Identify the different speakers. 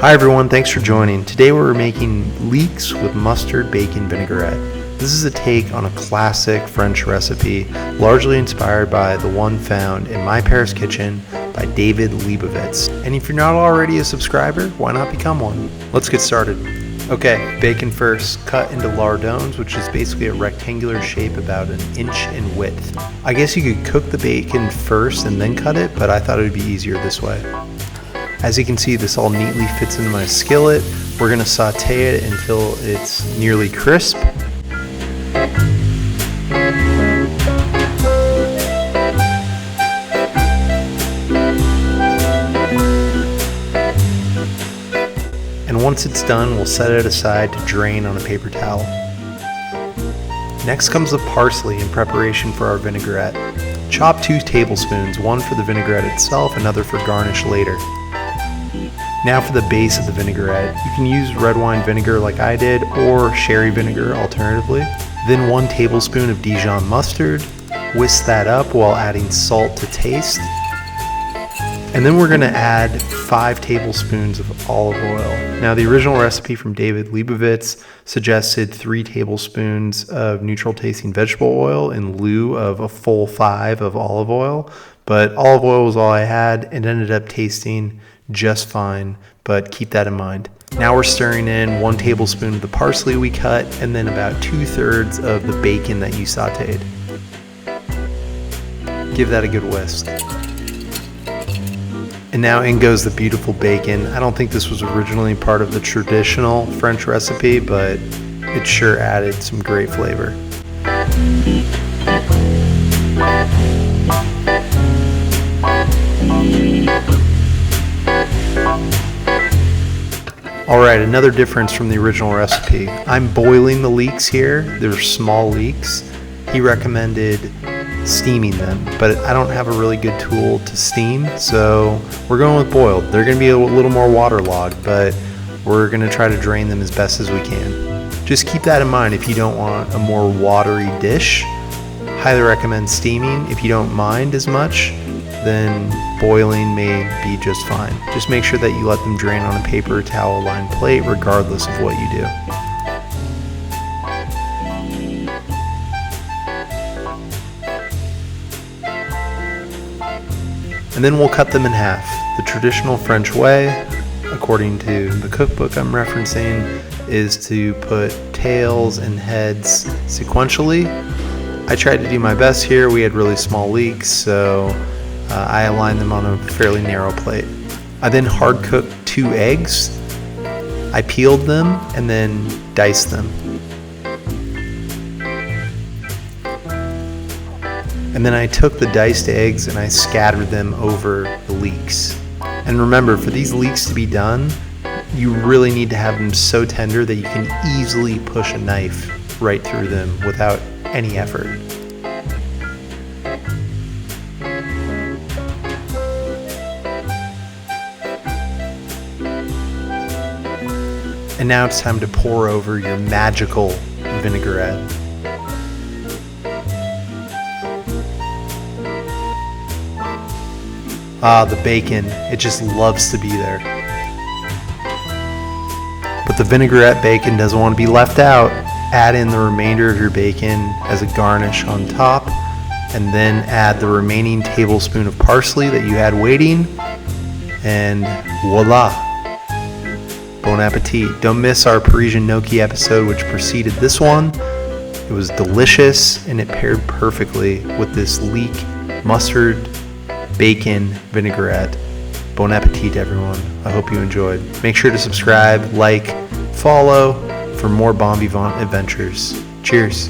Speaker 1: Hi everyone, thanks for joining. Today we're making leeks with mustard bacon vinaigrette. This is a take on a classic French recipe, largely inspired by the one found in my Paris kitchen by David Lebovitz. And if you're not already a subscriber, why not become one? Let's get started. Okay, bacon first, cut into lardons, which is basically a rectangular shape about an inch in width. I guess you could cook the bacon first and then cut it, but I thought it would be easier this way. As you can see, this all neatly fits into my skillet. We're going to saute it until it's nearly crisp. And once it's done, we'll set it aside to drain on a paper towel. Next comes the parsley in preparation for our vinaigrette. Chop 2 tablespoons, one for the vinaigrette itself, another for garnish later. Now for the base of the vinaigrette. You can use red wine vinegar like I did, or sherry vinegar alternatively. Then 1 tablespoon of Dijon mustard. Whisk that up while adding salt to taste. And then we're going to add 5 tablespoons of olive oil. Now the original recipe from David Lebovitz suggested 3 tablespoons of neutral tasting vegetable oil in lieu of a full 5 of olive oil. But olive oil was all I had. It ended up tasting just fine, but keep that in mind. Now we're stirring in 1 tablespoon of the parsley we cut, and then about 2/3 of the bacon that you sauteed. Give that a good whisk. And now in goes the beautiful bacon. I don't think this was originally part of the traditional French recipe, but it sure added some great flavor. Alright, another difference from the original recipe. I'm boiling the leeks here. They're small leeks. He recommended steaming them, but I don't have a really good tool to steam, so we're going with boiled. They're going to be a little more waterlogged, but we're going to try to drain them as best as we can. Just keep that in mind if you don't want a more watery dish. Highly recommend steaming. If you don't mind as much, then boiling may be just fine. Just make sure that you let them drain on a paper towel lined plate regardless of what you do. And then we'll cut them in half. The traditional French way, according to the cookbook I'm referencing, is to put tails and heads sequentially. I tried to do my best here. We had really small leeks, so I aligned them on a fairly narrow plate. I then hard cooked 2 eggs. I peeled them and then diced them. And then I took the diced eggs and I scattered them over the leeks. And remember, for these leeks to be done, you really need to have them so tender that you can easily push a knife right through them without any effort. And now it's time to pour over your magical vinaigrette. Ah, the bacon, it just loves to be there. But the vinaigrette bacon doesn't want to be left out. Add in the remainder of your bacon as a garnish on top, and then add the remaining tablespoon of parsley that you had waiting, and voila! Bon appetit. Don't miss our Parisian gnocchi episode which preceded this one. It was delicious and it paired perfectly with this leek mustard bacon vinaigrette. Bon appetit, everyone. I hope you enjoyed. Make sure to subscribe, like, follow for more bon vivant adventures. Cheers.